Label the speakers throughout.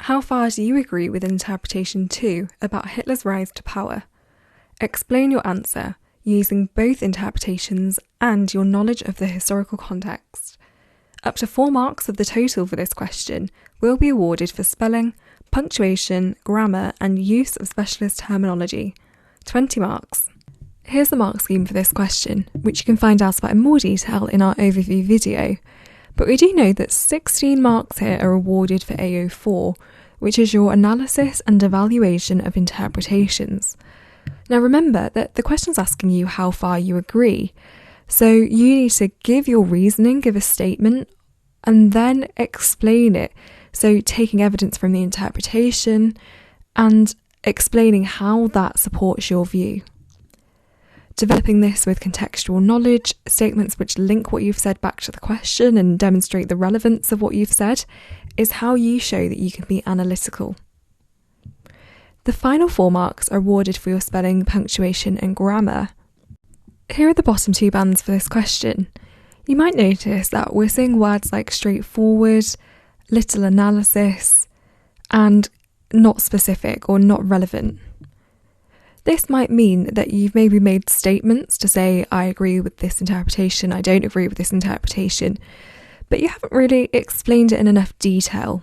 Speaker 1: How far do you agree with interpretation 2 about Hitler's rise to power? Explain your answer using both interpretations and your knowledge of the historical context. Up to 4 marks of the total for this question will be awarded for spelling, punctuation, grammar, and use of specialist terminology. 20 marks. Here's the mark scheme for this question, which you can find out about in more detail in our overview video. But we do know that 16 marks here are awarded for AO4, which is your analysis and evaluation of interpretations. Now remember that the question's asking you how far you agree, so you need to give your reasoning, give a statement, and then explain it. So taking evidence from the interpretation and explaining how that supports your view. Developing this with contextual knowledge, statements which link what you've said back to the question and demonstrate the relevance of what you've said, is how you show that you can be analytical. The final 4 marks are awarded for your spelling, punctuation, and grammar. Here are the bottom 2 bands for this question. You might notice that we're seeing words like straightforward, little analysis, and not specific or not relevant. This might mean that you've maybe made statements to say, I agree with this interpretation, I don't agree with this interpretation, but you haven't really explained it in enough detail.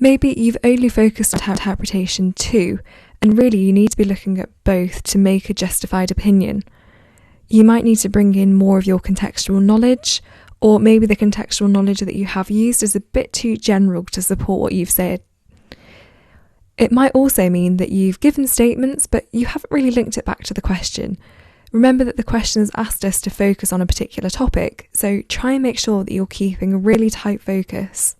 Speaker 1: Maybe you've only focused on interpretation 2, and really you need to be looking at both to make a justified opinion. You might need to bring in more of your contextual knowledge, or maybe the contextual knowledge that you have used is a bit too general to support what you've said. It might also mean that you've given statements, but you haven't really linked it back to the question. Remember that the question has asked us to focus on a particular topic, so try and make sure that you're keeping a really tight focus.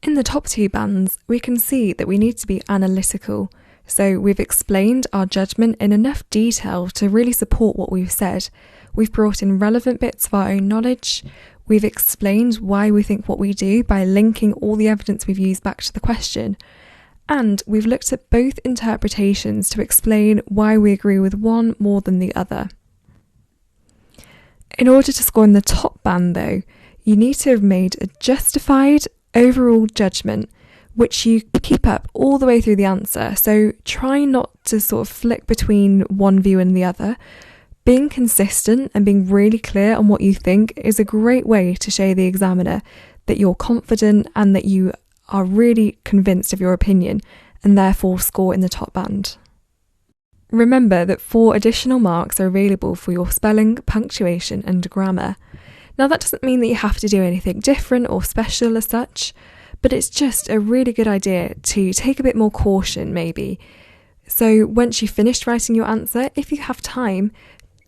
Speaker 1: In the top 2 bands, we can see that we need to be analytical, so we've explained our judgment in enough detail to really support what we've said. We've brought in relevant bits of our own knowledge, we've explained why we think what we do by linking all the evidence we've used back to the question, and we've looked at both interpretations to explain why we agree with one more than the other. In order to score in the top band though, you need to have made a justified overall judgment, which you keep up all the way through the answer, so try not to sort of flick between one view and the other. Being consistent and being really clear on what you think is a great way to show the examiner that you're confident and that you are really convinced of your opinion and therefore score in the top band. Remember that 4 additional marks are available for your spelling, punctuation and grammar. Now that doesn't mean that you have to do anything different or special as such, but it's just a really good idea to take a bit more caution maybe. So once you've finished writing your answer, if you have time,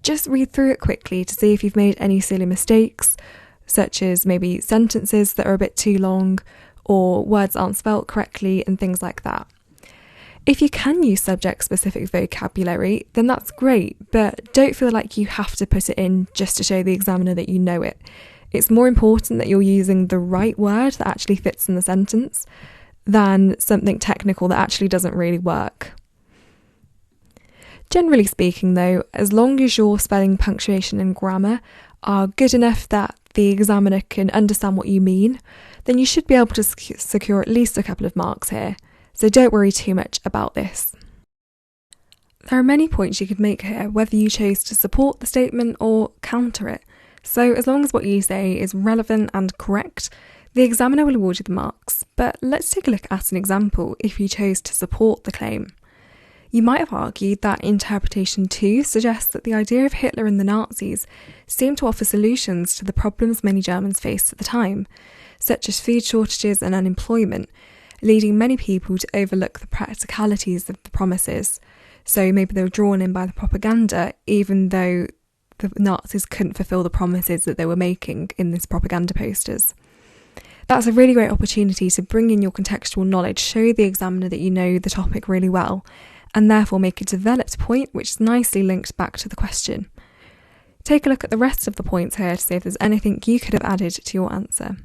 Speaker 1: just read through it quickly to see if you've made any silly mistakes, such as maybe sentences that are a bit too long, or words aren't spelt correctly and things like that. If you can use subject-specific vocabulary, then that's great, but don't feel like you have to put it in just to show the examiner that you know it. It's more important that you're using the right word that actually fits in the sentence than something technical that actually doesn't really work. Generally speaking though, as long as your spelling, punctuation and grammar are good enough that the examiner can understand what you mean, then you should be able to secure at least a couple of marks here, so don't worry too much about this. There are many points you could make here, whether you chose to support the statement or counter it, so as long as what you say is relevant and correct, the examiner will award you the marks. But let's take a look at an example if you chose to support the claim. You might have argued that interpretation 2 suggests that the idea of Hitler and the Nazis seemed to offer solutions to the problems many Germans faced at the time, such as food shortages and unemployment, leading many people to overlook the practicalities of the promises. So maybe they were drawn in by the propaganda, even though the Nazis couldn't fulfill the promises that they were making in these propaganda posters. That's a really great opportunity to bring in your contextual knowledge, show the examiner that you know the topic really well, and therefore make a developed point which is nicely linked back to the question. Take a look at the rest of the points here to see if there's anything you could have added to your answer.